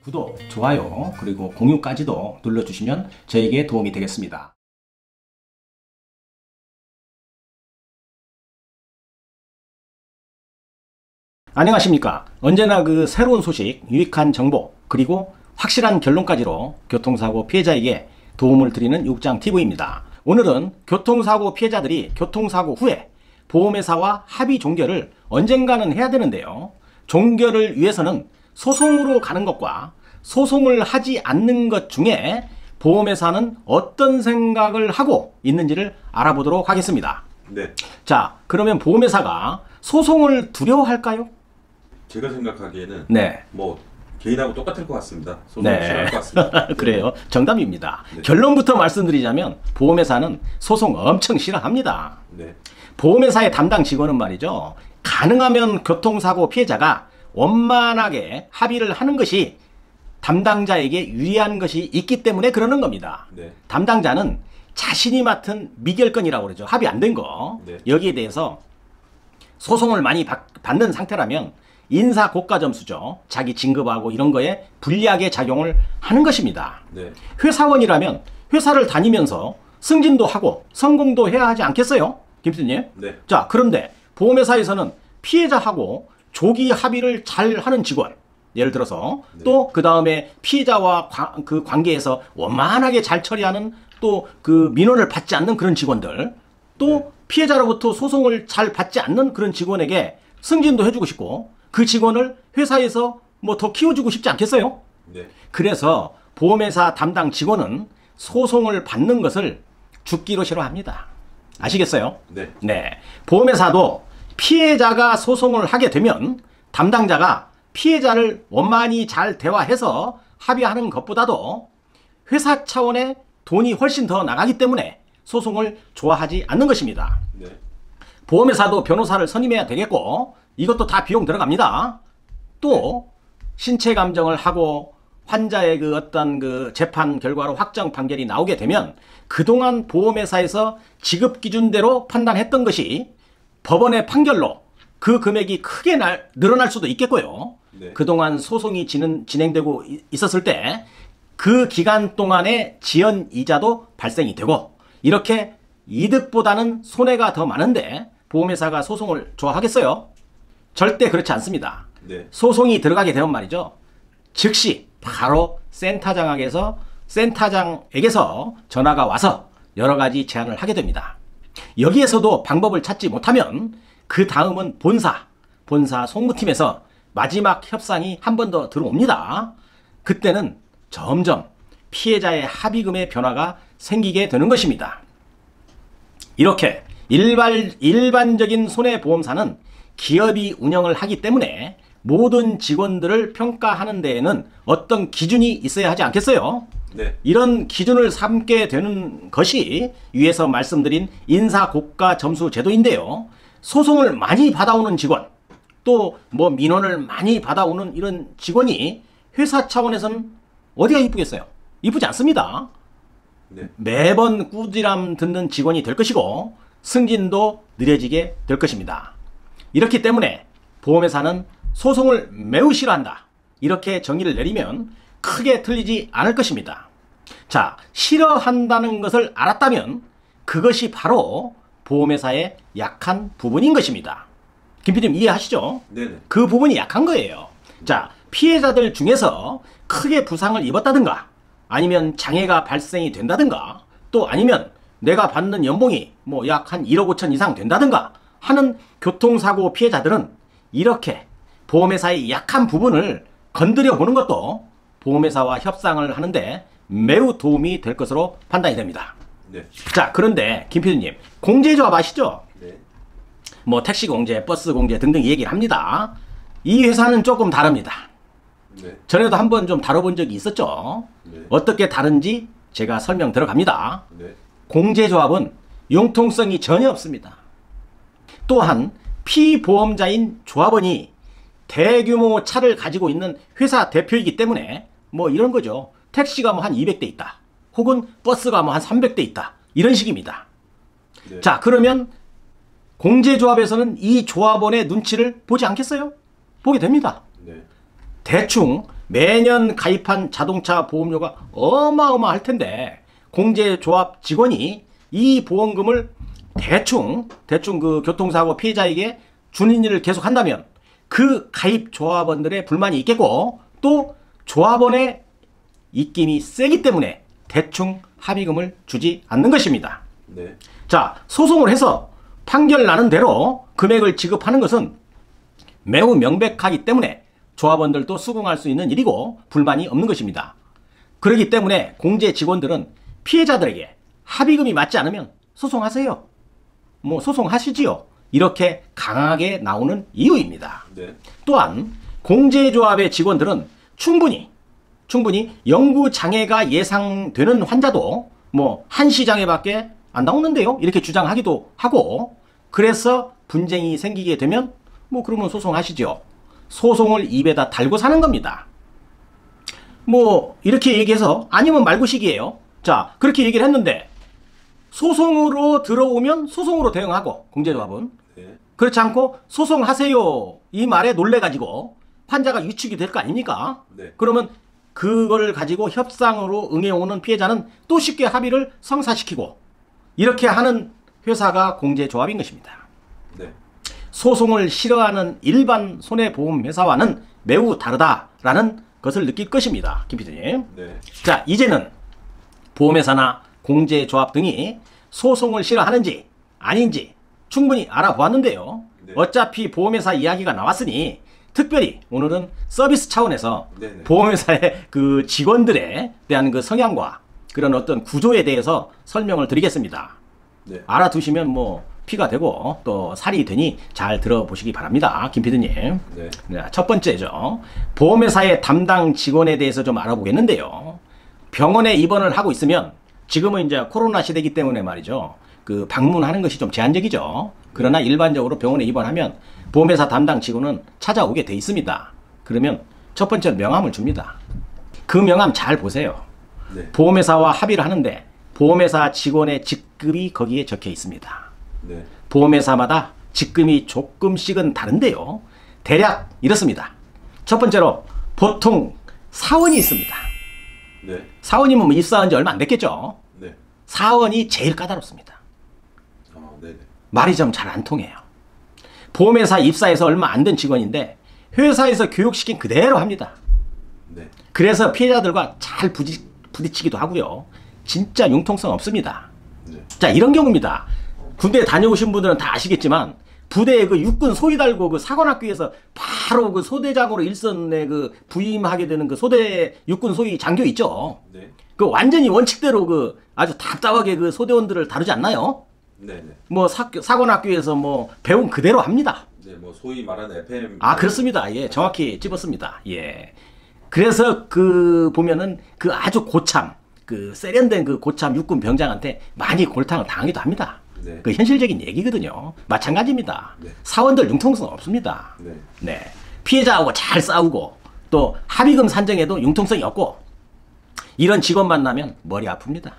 구독, 좋아요, 그리고 공유까지도 눌러주시면 저에게 도움이 되겠습니다. 안녕하십니까. 언제나 새로운 소식, 유익한 정보, 그리고 확실한 결론까지로 교통사고 피해자에게 도움을 드리는 육장TV입니다. 오늘은 교통사고 피해자들이 교통사고 후에 보험회사와 합의 종결을 언젠가는 해야 되는데요. 종결을 위해서는 소송으로 가는 것과 소송을 하지 않는 것 중에 보험회사는 어떤 생각을 하고 있는지를 알아보도록 하겠습니다. 네. 자, 그러면 보험회사가 소송을 두려워할까요? 제가 생각하기에는 네. 개인하고 똑같을 것 같습니다. 소송 네. 싫어할 것 같습니다. 그래요. 정답입니다. 네. 결론부터 말씀드리자면 보험회사는 소송 엄청 싫어합니다. 네. 보험회사의 담당 직원은 말이죠. 가능하면 교통사고 피해자가 원만하게 합의를 하는 것이 담당자에게 유리한 것이 있기 때문에 그러는 겁니다. 네. 담당자는 자신이 맡은 미결건이라고 그러죠. 합의 안 된 거. 네. 여기에 대해서 소송을 많이 받는 상태라면 인사 고가 점수죠. 자기 진급하고 이런 거에 불리하게 작용을 하는 것입니다. 네. 회사원이라면 회사를 다니면서 승진도 하고 성공도 해야 하지 않겠어요? 김수님? 네. 자, 그런데 보험회사에서는 피해자하고 조기 합의를 잘 하는 직원, 예를 들어서 네. 또 그 다음에 피해자와 그 관계에서 원만하게 잘 처리하는 또 그 민원을 받지 않는 그런 직원들, 또 네. 피해자로부터 소송을 잘 받지 않는 그런 직원에게 승진도 해주고 싶고 그 직원을 회사에서 더 키워주고 싶지 않겠어요? 네. 그래서 보험회사 담당 직원은 소송을 받는 것을 죽기로 싫어합니다. 아시겠어요? 네. 네. 보험회사도 피해자가 소송을 하게 되면 담당자가 피해자를 원만히 잘 대화해서 합의하는 것보다도 회사 차원의 돈이 훨씬 더 나가기 때문에 소송을 좋아하지 않는 것입니다. 네. 보험회사도 변호사를 선임해야 되겠고 이것도 다 비용 들어갑니다. 또 신체 감정을 하고 환자의 어떤 재판 결과로 확정 판결이 나오게 되면 그동안 보험회사에서 지급 기준대로 판단했던 것이 법원의 판결로 그 금액이 크게 늘어날 수도 있겠고요. 네. 그동안 소송이 진행되고 있었을 때 그 기간 동안의 지연 이자도 발생이 되고 이렇게 이득보다는 손해가 더 많은데 보험회사가 소송을 좋아하겠어요? 절대 그렇지 않습니다. 네. 소송이 들어가게 되면 말이죠. 즉시 바로 센터장에게서 전화가 와서 여러 가지 제안을 하게 됩니다. 여기에서도 방법을 찾지 못하면 그 다음은 본사 송무팀에서 마지막 협상이 한 번 더 들어옵니다. 그때는 점점 피해자의 합의금의 변화가 생기게 되는 것입니다. 이렇게 일반적인 손해보험사는 기업이 운영을 하기 때문에 모든 직원들을 평가하는 데에는 어떤 기준이 있어야 하지 않겠어요? 네. 이런 기준을 삼게 되는 것이 위에서 말씀드린 인사고가 점수 제도인데요. 소송을 많이 받아오는 직원, 또 민원을 많이 받아오는 이런 직원이 회사 차원에서는 어디가 이쁘겠어요? 이쁘지 않습니다. 네. 매번 꾸지람 듣는 직원이 될 것이고 승진도 느려지게 될 것입니다. 이렇기 때문에 보험회사는 소송을 매우 싫어한다. 이렇게 정의를 내리면 크게 틀리지 않을 것입니다. 자, 싫어한다는 것을 알았다면 그것이 바로 보험회사의 약한 부분인 것입니다. 김PD님 이해하시죠? 네네. 그 부분이 약한 거예요. 자, 피해자들 중에서 크게 부상을 입었다든가 아니면 장애가 발생이 된다든가 또 아니면 내가 받는 연봉이 약 한 1억 5천 이상 된다든가 하는 교통사고 피해자들은 이렇게 보험회사의 약한 부분을 건드려 보는 것도 보험회사와 협상을 하는데 매우 도움이 될 것으로 판단이 됩니다. 네. 자, 그런데 김PD님 공제조합 아시죠? 네. 택시 공제, 버스 공제 등등 얘기를 합니다. 이 회사는 조금 다릅니다. 네. 전에도 한번 좀 다뤄본 적이 있었죠. 네. 어떻게 다른지 제가 설명 들어갑니다. 네. 공제조합은 융통성이 전혀 없습니다. 또한 피보험자인 조합원이 대규모 차를 가지고 있는 회사 대표이기 때문에 이런 거죠. 택시가 한 200대 있다. 혹은 버스가 한 300대 있다. 이런 식입니다. 네. 자, 그러면 공제조합에서는 이 조합원의 눈치를 보지 않겠어요? 보게 됩니다. 네. 대충 매년 가입한 자동차 보험료가 어마어마할 텐데 공제조합 직원이 이 보험금을 대충 그 교통사고 피해자에게 주는 일을 계속한다면 그 가입 조합원들의 불만이 있겠고 또 조합원의 입김이 세기 때문에 대충 합의금을 주지 않는 것입니다. 네. 자, 소송을 해서 판결 나는 대로 금액을 지급하는 것은 매우 명백하기 때문에 조합원들도 수긍할 수 있는 일이고 불만이 없는 것입니다. 그렇기 때문에 공제 직원들은 피해자들에게 합의금이 맞지 않으면 소송하세요. 뭐 소송하시지요. 이렇게 강하게 나오는 이유입니다. 네. 또한 공제조합의 직원들은 충분히 영구 장애가 예상되는 환자도 뭐 한시장애밖에 안 나오는데요. 이렇게 주장하기도 하고 그래서 분쟁이 생기게 되면 뭐 그러면 소송하시죠. 소송을 입에다 달고 사는 겁니다. 뭐 이렇게 얘기해서 아니면 말고식이에요. 자, 그렇게 얘기를 했는데 소송으로 들어오면 소송으로 대응하고 공제조합은 네. 그렇지 않고 소송하세요 이 말에 놀래가지고 환자가 위축이 될 거 아닙니까? 네. 그러면 그걸 가지고 협상으로 응해오는 피해자는 또 쉽게 합의를 성사시키고 이렇게 하는 회사가 공제조합인 것입니다. 네. 소송을 싫어하는 일반 손해보험회사와는 매우 다르다라는 것을 느낄 것입니다. 김 PD님. 네. 자, 이제는 보험회사나 공제조합 등이 소송을 싫어하는지 아닌지 충분히 알아보았는데요. 네. 어차피 보험회사 이야기가 나왔으니 특별히 오늘은 서비스 차원에서 네네. 보험회사의 그 직원들에 대한 그 성향과 그런 어떤 구조에 대해서 설명을 드리겠습니다. 네. 알아두시면 뭐 피가 되고 또 살이 되니 잘 들어보시기 바랍니다. 김 PD님. 네. 네, 첫 번째죠. 보험회사의 담당 직원에 대해서 좀 알아보겠는데요. 병원에 입원을 하고 있으면 지금은 이제 코로나 시대이기 때문에 말이죠. 그 방문하는 것이 좀 제한적이죠. 그러나 일반적으로 병원에 입원하면 보험회사 담당 직원은 찾아오게 돼 있습니다. 그러면 첫 번째로 명함을 줍니다. 그 명함 잘 보세요. 네. 보험회사와 합의를 하는데 보험회사 직원의 직급이 거기에 적혀 있습니다. 네. 보험회사마다 직급이 조금씩은 다른데요. 대략 이렇습니다. 첫 번째로 보통 사원이 있습니다. 네. 사원이면 뭐 입사한 지 얼마 안 됐겠죠. 네. 사원이 제일 까다롭습니다. 네네. 말이 좀 잘 안 통해요. 보험회사 입사해서 얼마 안 된 직원인데 회사에서 교육시킨 그대로 합니다. 네. 그래서 피해자들과 잘 부딪히기도 하고요. 진짜 융통성 없습니다. 네. 자, 이런 경우입니다. 군대 다녀오신 분들은 다 아시겠지만 부대에 그 육군 소위 달고 그 사관학교에서 바로 그 소대장으로 일선에 그 부임하게 되는 그 소대 육군 소위 장교 있죠. 네. 그 완전히 원칙대로 그 아주 답답하게 그 소대원들을 다루지 않나요? 네네. 뭐 사관학교에서 뭐 배운 그대로 합니다. 네. 뭐 소위 말하는 FM. 아, 그렇습니다. 예, 정확히 찝었습니다. 예. 그래서 그 보면은 그 아주 고참, 그 세련된 그 고참 육군 병장한테 많이 골탕을 당하기도 합니다. 네. 그 현실적인 얘기거든요. 마찬가지입니다. 네. 사원들 융통성 없습니다. 네. 네. 피해자하고 잘 싸우고 또 합의금 산정에도 융통성이 없고 이런 직원 만나면 머리 아픕니다.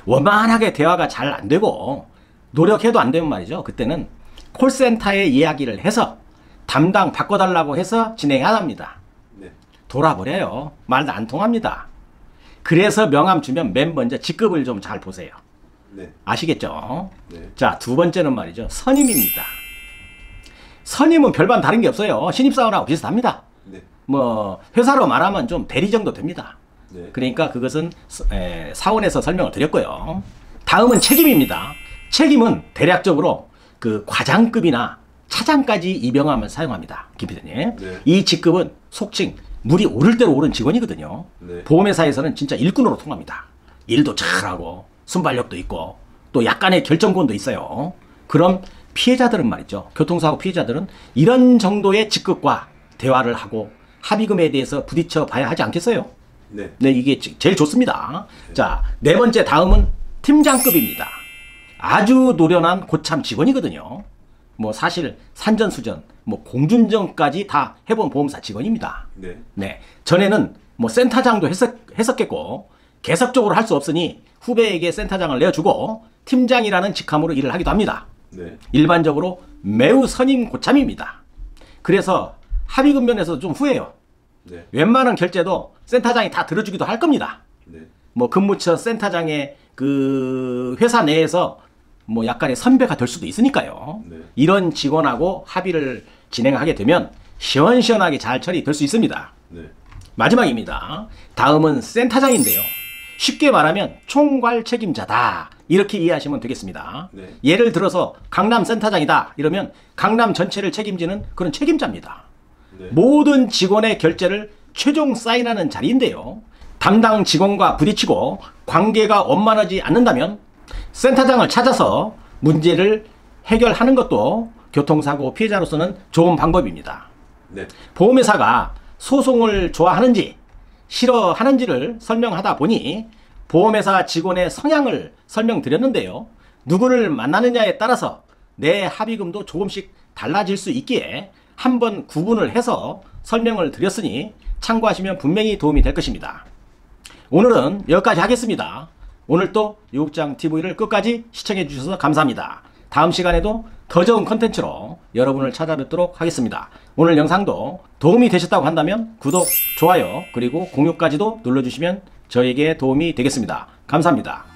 원만하게 대화가 잘 안 되고 노력해도 안 되면 말이죠. 그때는 콜센터에 이야기를 해서 담당 바꿔달라고 해서 진행하답니다. 네. 돌아버려요. 말도 안 통합니다. 그래서 명함 주면 맨 먼저 직급을 좀 잘 보세요. 네. 아시겠죠? 네. 자, 두 번째는 말이죠. 선임입니다. 선임은 별반 다른 게 없어요. 신입사원하고 비슷합니다. 네. 뭐 회사로 말하면 좀 대리 정도 됩니다. 네. 그러니까 그것은 사원에서 설명을 드렸고요. 다음은 책임입니다. 책임은 대략적으로 그 과장급이나 차장까지 이 명함을 사용합니다. 김 PD님. 네. 이 직급은 속칭 물이 오를 대로 오른 직원이거든요. 네. 보험회사에서는 진짜 일꾼으로 통합니다. 일도 잘하고 순발력도 있고 또 약간의 결정권도 있어요. 그럼 피해자들은 말이죠. 교통사고 피해자들은 이런 정도의 직급과 대화를 하고 합의금에 대해서 부딪혀 봐야 하지 않겠어요? 네. 네, 이게 제일 좋습니다. 자, 네 번째 다음은 팀장급입니다. 아주 노련한 고참 직원이거든요. 뭐 사실 산전수전, 뭐 공준정까지 다 해본 보험사 직원입니다. 네. 네, 전에는 뭐 센터장도 했었겠고 계속적으로 할 수 없으니 후배에게 센터장을 내어주고 팀장이라는 직함으로 일을 하기도 합니다. 네. 일반적으로 매우 선임 고참입니다. 그래서 합의금 면에서 좀 후해요. 네. 웬만한 결제도 센터장이 다 들어주기도 할 겁니다. 네. 뭐 근무처 센터장의 그 회사 내에서 뭐 약간의 선배가 될 수도 있으니까요. 네. 이런 직원하고 합의를 진행하게 되면 시원시원하게 잘 처리될 수 있습니다. 네. 마지막입니다. 다음은 센터장인데요. 쉽게 말하면 총괄 책임자다. 이렇게 이해하시면 되겠습니다. 네. 예를 들어서 강남 센터장이다. 이러면 강남 전체를 책임지는 그런 책임자입니다. 네. 모든 직원의 결제를 최종 사인하는 자리인데요. 담당 직원과 부딪히고 관계가 원만하지 않는다면 센터장을 찾아서 문제를 해결하는 것도 교통사고 피해자로서는 좋은 방법입니다. 네. 보험회사가 소송을 좋아하는지 싫어하는지를 설명하다 보니 보험회사 직원의 성향을 설명드렸는데요. 누구를 만나느냐에 따라서 내 합의금도 조금씩 달라질 수 있기에 한번 구분을 해서 설명을 드렸으니 참고하시면 분명히 도움이 될 것입니다. 오늘은 여기까지 하겠습니다. 오늘도 요국장TV를 끝까지 시청해 주셔서 감사합니다. 다음 시간에도 더 좋은 컨텐츠로 여러분을 찾아뵙도록 하겠습니다. 오늘 영상도 도움이 되셨다고 한다면 구독, 좋아요, 그리고 공유까지도 눌러주시면 저에게 도움이 되겠습니다. 감사합니다.